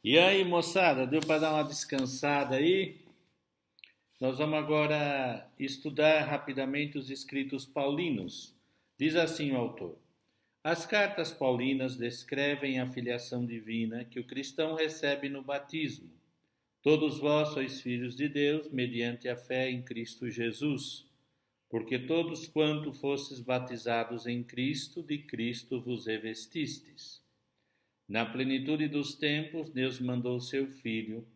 E aí, moçada, deu para dar uma descansada aí? Nós vamos agora estudar rapidamente os escritos paulinos. Diz assim o autor: As cartas paulinas descrevem a filiação divina que o cristão recebe no batismo. Todos vós sois filhos de Deus mediante a fé em Cristo Jesus, porque todos quanto fostes batizados em Cristo, de Cristo vos revestistes. Na plenitude dos tempos, Deus mandou seu Filho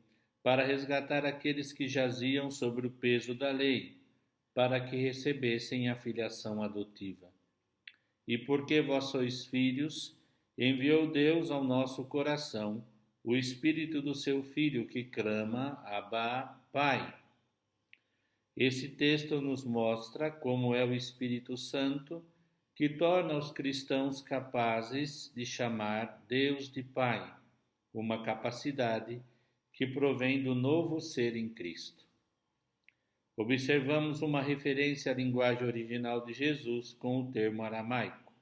para resgatar aqueles que jaziam sobre o peso da lei, para que recebessem a filiação adotiva. E porque vós sois filhos, enviou Deus ao nosso coração o Espírito do seu Filho que clama, Abba, Pai. Esse texto nos mostra como é o Espírito Santo que torna os cristãos capazes de chamar Deus de Pai, uma capacidade que provém do novo ser em Cristo. Observamos uma referência à linguagem original de Jesus com o termo aramaico.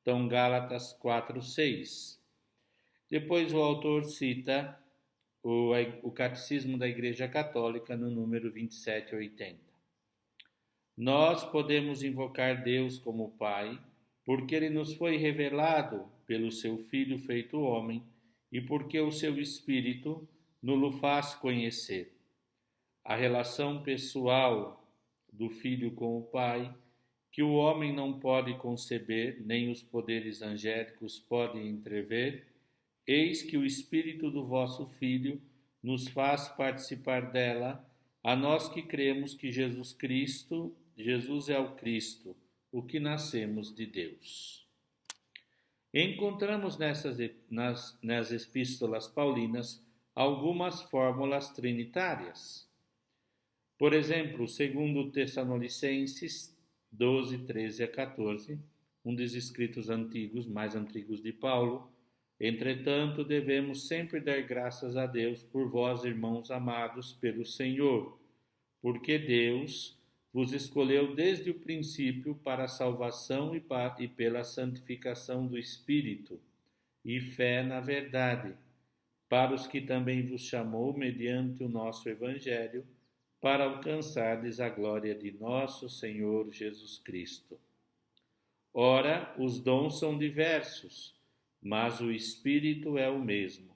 Então, Gálatas 4:6. Depois o autor cita o Catecismo da Igreja Católica no número 2780. Nós podemos invocar Deus como Pai, porque Ele nos foi revelado pelo Seu Filho feito homem e porque o Seu Espírito nos o faz conhecer. A relação pessoal do Filho com o Pai, que o homem não pode conceber, nem os poderes angélicos podem entrever, eis que o Espírito do vosso Filho nos faz participar dela, a nós que cremos que Jesus é o Cristo, o que nascemos de Deus. Encontramos nas epístolas paulinas algumas fórmulas trinitárias. Por exemplo, segundo Tessalonicenses 12, 13 a 14, um dos escritos mais antigos de Paulo: Entretanto, devemos sempre dar graças a Deus por vós, irmãos amados pelo Senhor, porque Deus vos escolheu desde o princípio para a salvação e pela santificação do Espírito, e fé na verdade, para os que também vos chamou mediante o nosso Evangelho, para alcançardes a glória de nosso Senhor Jesus Cristo. Ora, os dons são diversos, mas o Espírito é o mesmo.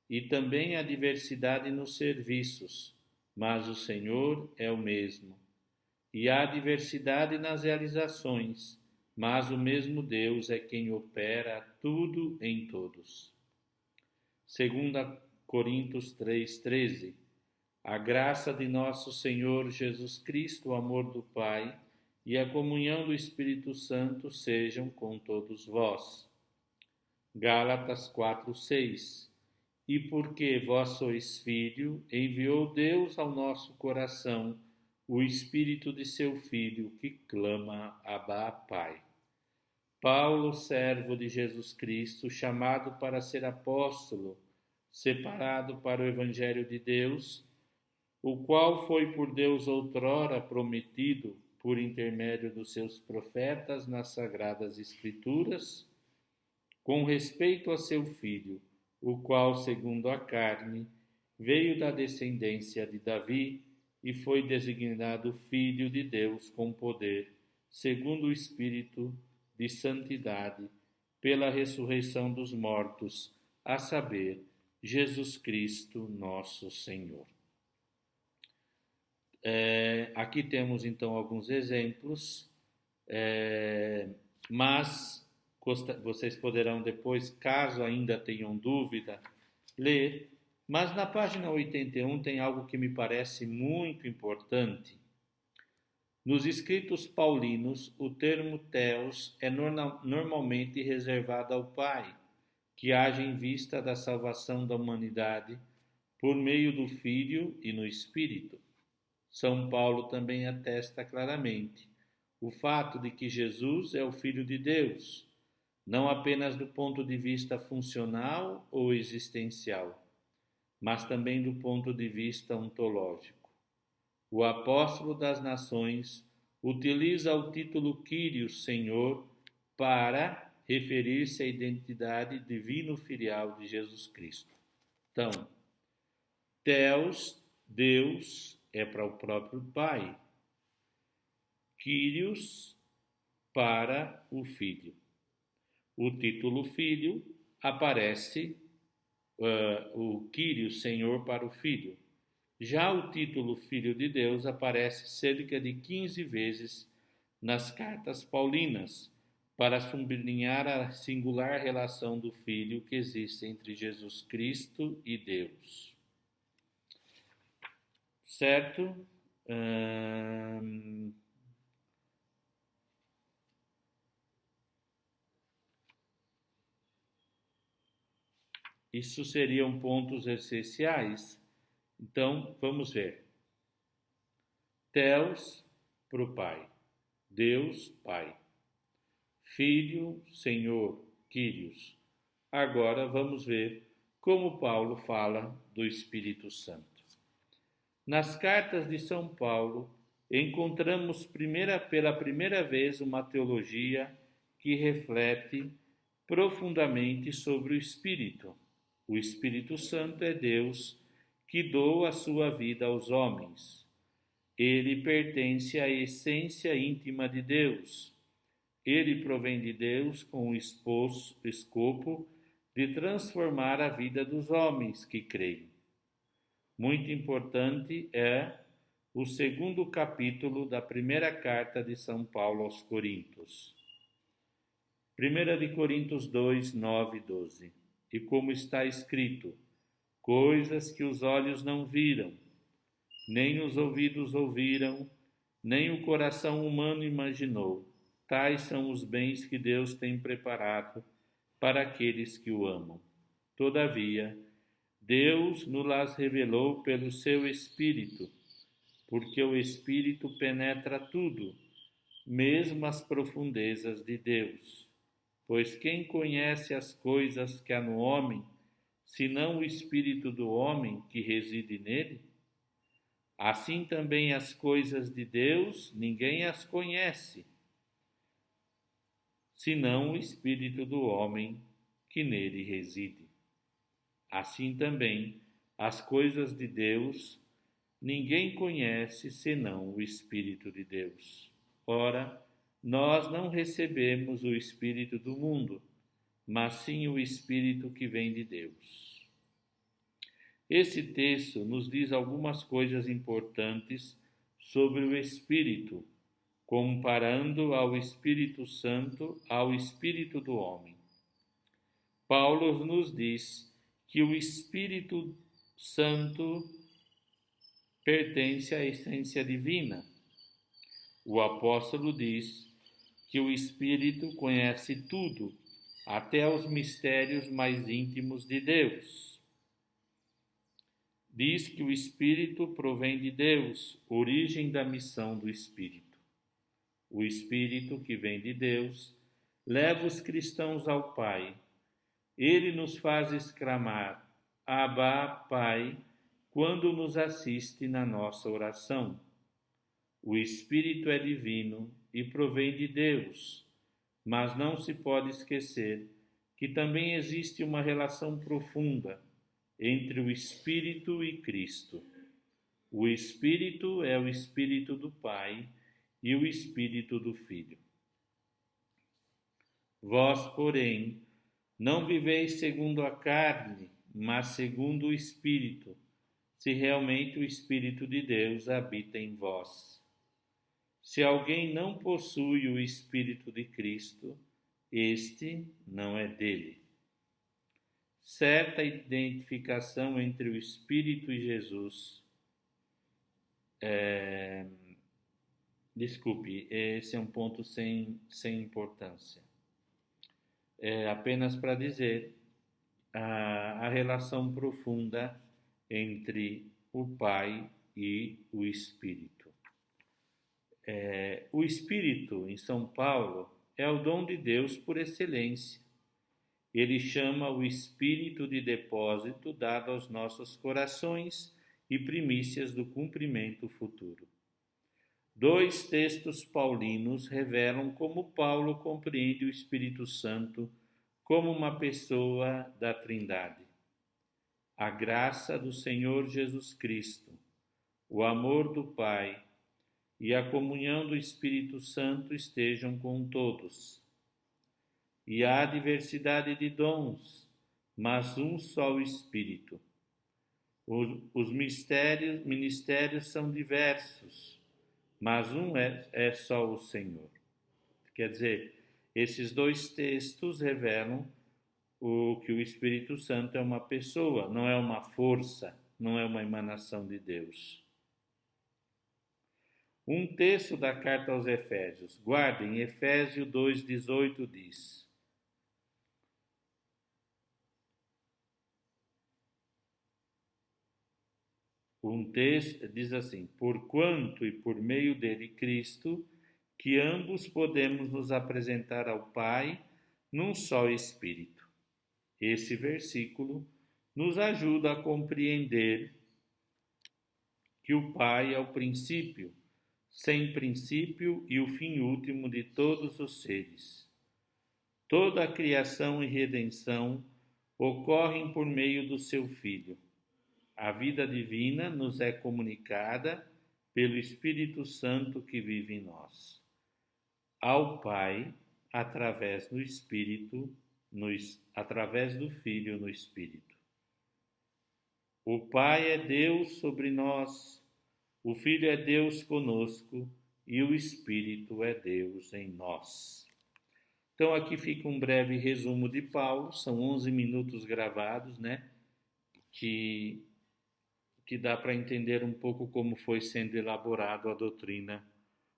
E também há diversidade nos serviços, mas o Senhor é o mesmo. E há diversidade nas realizações, mas o mesmo Deus é quem opera tudo em todos. 2 Coríntios 3:13. A graça de nosso Senhor Jesus Cristo, o amor do Pai e a comunhão do Espírito Santo sejam com todos vós. Gálatas 4:6. E porque vós sois filho, enviou Deus ao nosso coração o Espírito de seu Filho, que clama, Abba, Pai. Paulo, servo de Jesus Cristo, chamado para ser apóstolo, separado para o Evangelho de Deus, o qual foi por Deus outrora prometido por intermédio dos seus profetas nas Sagradas Escrituras, com respeito a seu Filho, o qual, segundo a carne, veio da descendência de Davi e foi designado Filho de Deus com poder, segundo o Espírito de santidade, pela ressurreição dos mortos, a saber, Jesus Cristo, nosso Senhor. Aqui temos então alguns exemplos, mas vocês poderão depois, caso ainda tenham dúvida, ler. Mas na página 81 tem algo que me parece muito importante. Nos escritos paulinos, o termo Theos é normalmente reservado ao Pai, que age em vista da salvação da humanidade por meio do Filho e no Espírito. São Paulo também atesta claramente o fato de que Jesus é o Filho de Deus, não apenas do ponto de vista funcional ou existencial, mas também do ponto de vista ontológico. O apóstolo das nações utiliza o título Kyrios, Senhor, para referir-se à identidade divino-filial de Jesus Cristo. Então, Theos, Deus, é para o próprio Pai. Kyrios, para o Filho. O título Filho aparece, o Kyrios, Senhor, para o Filho. Já o título Filho de Deus aparece cerca de 15 vezes nas cartas paulinas, para sublinhar a singular relação do Filho que existe entre Jesus Cristo e Deus. Certo? Isso seriam pontos essenciais. Então, vamos ver. Theos, para o Pai. Deus, Pai. Filho, Senhor, Kyrios. Agora vamos ver como Paulo fala do Espírito Santo. Nas cartas de São Paulo, encontramos pela primeira vez uma teologia que reflete profundamente sobre o Espírito. O Espírito Santo é Deus que doa a sua vida aos homens. Ele pertence à essência íntima de Deus. Ele provém de Deus com o escopo de transformar a vida dos homens que creem. Muito importante é o segundo capítulo da primeira carta de São Paulo aos Coríntios. 1 de Coríntios 2, 9 e 12. E como está escrito, coisas que os olhos não viram, nem os ouvidos ouviram, nem o coração humano imaginou. Tais são os bens que Deus tem preparado para aqueles que o amam. Todavia, Deus nos revelou pelo seu Espírito, porque o Espírito penetra tudo, mesmo as profundezas de Deus. Pois quem conhece as coisas que há no homem, senão o Espírito do homem que reside nele? Assim também as coisas de Deus, ninguém as conhece, senão o Espírito do homem que nele reside. Assim também as coisas de Deus, ninguém conhece, senão o Espírito de Deus. Ora, nós não recebemos o Espírito do mundo, mas sim o Espírito que vem de Deus. Esse texto nos diz algumas coisas importantes sobre o Espírito, comparando ao Espírito Santo ao Espírito do homem. Paulo nos diz que o Espírito Santo pertence à essência divina. O apóstolo diz que o Espírito conhece tudo, até os mistérios mais íntimos de Deus. Diz que o Espírito provém de Deus, origem da missão do Espírito. O Espírito que vem de Deus leva os cristãos ao Pai. Ele nos faz exclamar, Abba, Pai, quando nos assiste na nossa oração. O Espírito é divino e provém de Deus, mas não se pode esquecer que também existe uma relação profunda entre o Espírito e Cristo. O Espírito é o Espírito do Pai e o Espírito do Filho. Vós, porém, não viveis segundo a carne, mas segundo o Espírito, se realmente o Espírito de Deus habita em vós. Se alguém não possui o Espírito de Cristo, este não é dele. Certa identificação entre o Espírito e Jesus. Esse é um ponto sem importância. Apenas para dizer a relação profunda entre o Pai e o Espírito. O Espírito, em São Paulo, é o dom de Deus por excelência. Ele chama o Espírito de depósito dado aos nossos corações e primícias do cumprimento futuro. 2 textos paulinos revelam como Paulo compreende o Espírito Santo como uma pessoa da Trindade. A graça do Senhor Jesus Cristo, o amor do Pai e a comunhão do Espírito Santo estejam com todos. E há diversidade de dons, mas um só Espírito. Os ministérios são diversos, mas um é só o Senhor. Quer dizer, esses dois textos revelam que o Espírito Santo é uma pessoa, não é uma força, não é uma emanação de Deus. Um texto da carta aos Efésios. Guardem, Efésios 2,18 diz: um texto diz assim: porquanto e por meio dele Cristo, que ambos podemos nos apresentar ao Pai num só Espírito. Esse versículo nos ajuda a compreender que o Pai é o princípio, sem princípio e o fim último de todos os seres. Toda a criação e redenção ocorrem por meio do seu Filho. A vida divina nos é comunicada pelo Espírito Santo que vive em nós. Ao Pai, através do Espírito, através do Filho no Espírito. O Pai é Deus sobre nós, o Filho é Deus conosco e o Espírito é Deus em nós. Então aqui fica um breve resumo de Paulo, são 11 minutos gravados, né? Que dá para entender um pouco como foi sendo elaborado a doutrina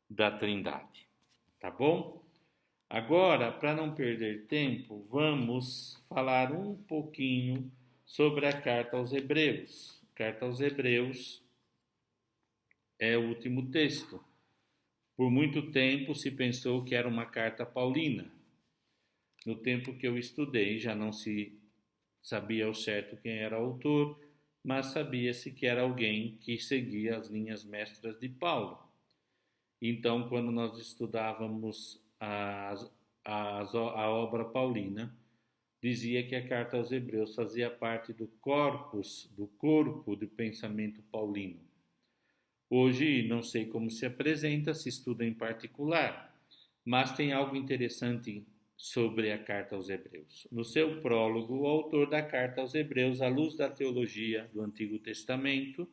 da Trindade. Tá bom? Agora, para não perder tempo, vamos falar um pouquinho sobre a carta aos Hebreus. A carta aos Hebreus é o último texto. Por muito tempo se pensou que era uma carta paulina. No tempo que eu estudei, já não se sabia ao certo quem era o autor, mas sabia-se que era alguém que seguia as linhas mestras de Paulo. Então, quando nós estudávamos a obra paulina, dizia que a carta aos Hebreus fazia parte do corpus, do corpo do pensamento paulino. Hoje, não sei como se apresenta, se estuda em particular, mas tem algo interessante sobre a carta aos Hebreus. No seu prólogo, o autor da carta aos Hebreus, à luz da teologia do Antigo Testamento,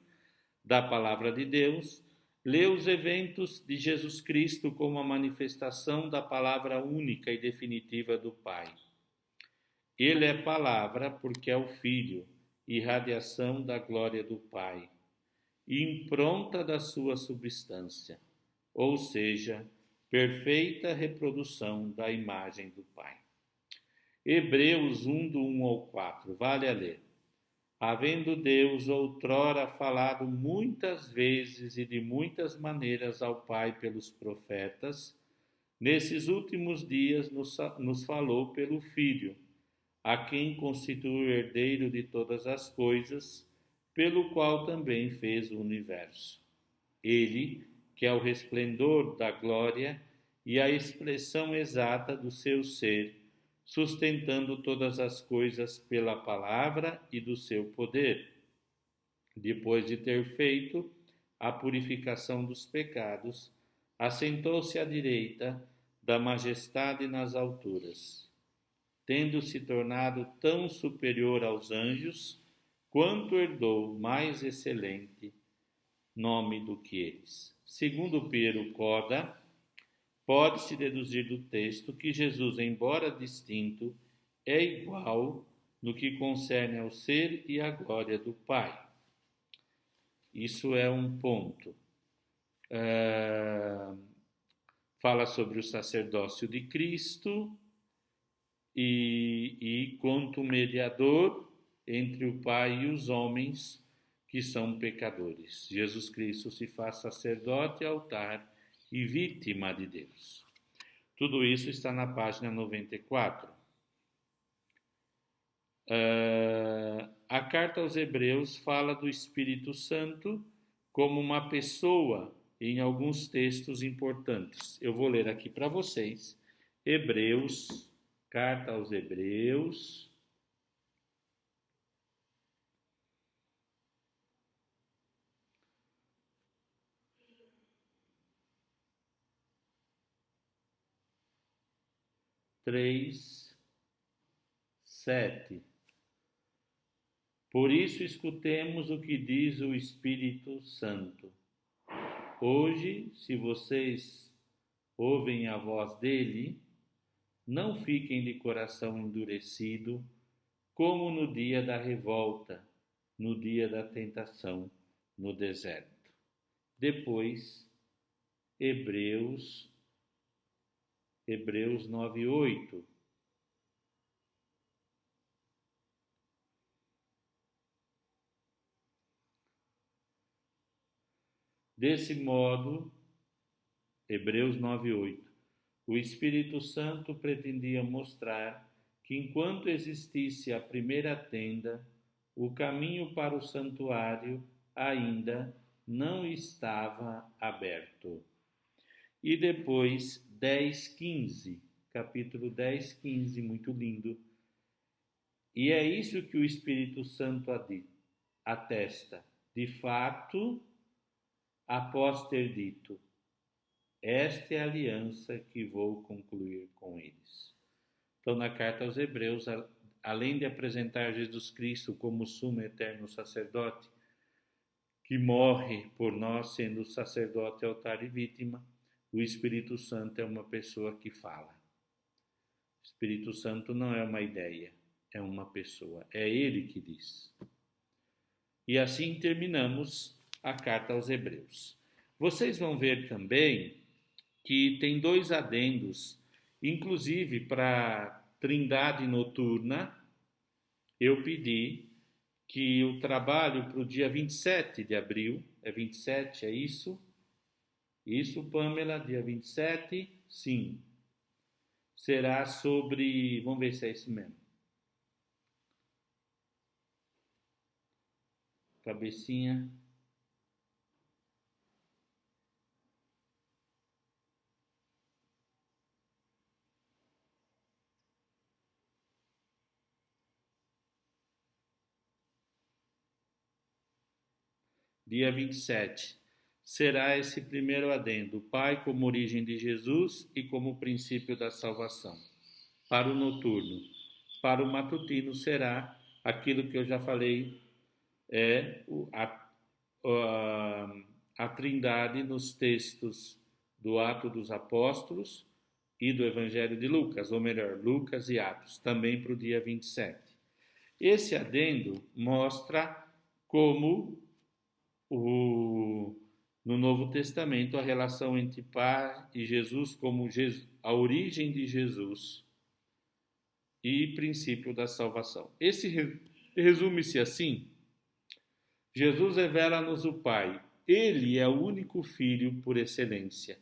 da Palavra de Deus, lê os eventos de Jesus Cristo como a manifestação da palavra única e definitiva do Pai. Ele é palavra porque é o Filho, irradiação da glória do Pai, e impronta da sua substância, ou seja, perfeita reprodução da imagem do Pai. Hebreus 1, do 1 ao 4, vale a ler. Havendo Deus outrora falado muitas vezes e de muitas maneiras ao Pai pelos profetas, nesses últimos dias nos falou pelo Filho, a quem constituiu o herdeiro de todas as coisas, pelo qual também fez o universo. Ele, que é o resplendor da glória e a expressão exata do seu ser, sustentando todas as coisas pela palavra e do seu poder. Depois de ter feito a purificação dos pecados, assentou-se à direita da majestade nas alturas, tendo se tornado tão superior aos anjos, quanto herdou mais excelente nome do que eles. Segundo Piero Coda, pode-se deduzir do texto que Jesus, embora distinto, é igual no que concerne ao ser e à glória do Pai. Isso é um ponto. Fala sobre o sacerdócio de Cristo e quanto mediador entre o Pai e os homens que são pecadores. Jesus Cristo se faz sacerdote, altar e vítima de Deus. Tudo isso está na página 94. A carta aos Hebreus fala do Espírito Santo como uma pessoa em alguns textos importantes. Eu vou ler aqui para vocês. Hebreus, carta aos Hebreus, 3, 7. Por isso escutemos o que diz o Espírito Santo. Hoje, se vocês ouvem a voz dele, não fiquem de coração endurecido, como no dia da revolta, no dia da tentação no deserto. Depois, Hebreus 9:8. Desse modo, Hebreus 9:8, o Espírito Santo pretendia mostrar que enquanto existisse a primeira tenda, o caminho para o santuário ainda não estava aberto. E depois 10:15, capítulo 10:15, muito lindo. E é isso que o Espírito Santo atesta. De fato, após ter dito: esta é a aliança que vou concluir com eles. Então, na carta aos Hebreus, além de apresentar Jesus Cristo como sumo eterno sacerdote, que morre por nós sendo sacerdote, altar e vítima, o Espírito Santo é uma pessoa que fala. O Espírito Santo não é uma ideia, é uma pessoa, é ele que diz. E assim terminamos a carta aos Hebreus. Vocês vão ver também que tem 2 adendos, inclusive para Trindade Noturna. Eu pedi que o trabalho para o dia 27 de abril, é 27, é isso? Isso, Pamela, dia 27, sim. Será sobre, vamos ver se é isso mesmo. Cabecinha. Dia 27. Será esse primeiro adendo, o Pai como origem de Jesus e como princípio da salvação. Para o noturno. Para o matutino será aquilo que eu já falei, a Trindade nos textos do Ato dos Apóstolos e do Evangelho de Lucas, ou melhor, Lucas e Atos, também para o dia 27. Esse adendo mostra como no Novo Testamento a relação entre Pai e Jesus como a origem de Jesus e princípio da salvação. Esse resume-se assim: Jesus revela-nos o Pai. Ele é o único filho por excelência,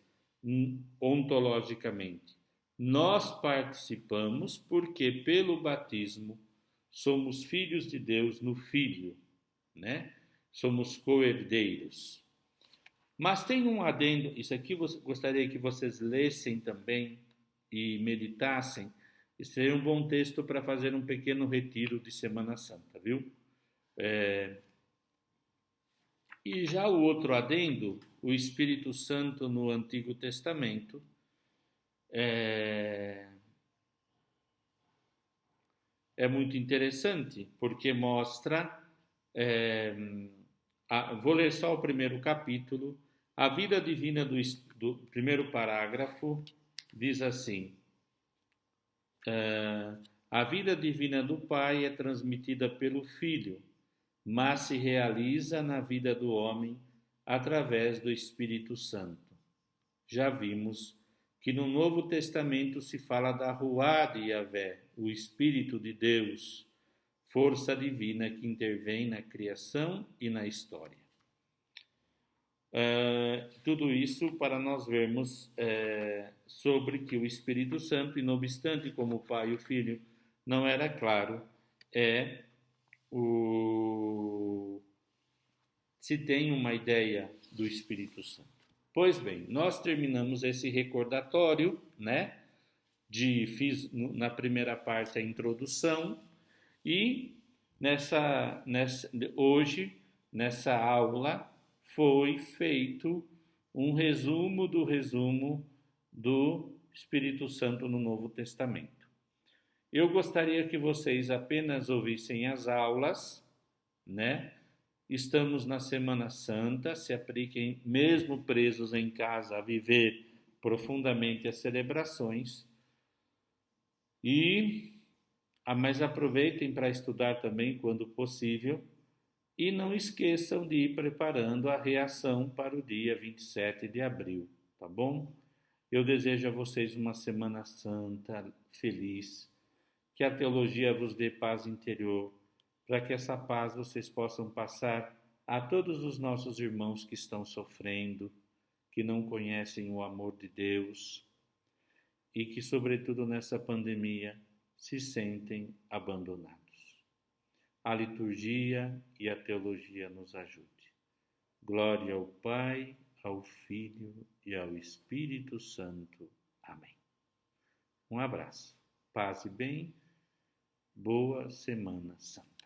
ontologicamente. Nós participamos porque pelo batismo somos filhos de Deus no Filho, né? Somos co-herdeiros. Mas tem um adendo, isso aqui eu gostaria que vocês lessem também e meditassem. Isso seria um bom texto para fazer um pequeno retiro de Semana Santa, viu? E já o outro adendo, o Espírito Santo no Antigo Testamento, é muito interessante, porque mostra, vou ler só o primeiro capítulo, a vida divina do primeiro parágrafo diz assim: a vida divina do Pai é transmitida pelo Filho, mas se realiza na vida do homem através do Espírito Santo. Já vimos que no Novo Testamento se fala da Ruá de Yahvé, o Espírito de Deus, força divina que intervém na criação e na história. Tudo isso para nós vermos sobre que o Espírito Santo, e não obstante como o Pai e o Filho não era claro, se tem uma ideia do Espírito Santo. Pois bem, nós terminamos esse recordatório, né? Fiz na primeira parte a introdução e hoje, nessa aula, foi feito um resumo do Espírito Santo no Novo Testamento. Eu gostaria que vocês apenas ouvissem as aulas, né? Estamos na Semana Santa, se apliquem, mesmo presos em casa, a viver profundamente as celebrações. Mas aproveitem para estudar também quando possível e não esqueçam de ir preparando a reação para o dia 27 de abril, tá bom? Eu desejo a vocês uma Semana Santa feliz, que a teologia vos dê paz interior, para que essa paz vocês possam passar a todos os nossos irmãos que estão sofrendo, que não conhecem o amor de Deus e que, sobretudo nessa pandemia, se sentem abandonados. A liturgia e a teologia nos ajude. Glória ao Pai, ao Filho e ao Espírito Santo. Amém. Um abraço, paz e bem, boa Semana Santa.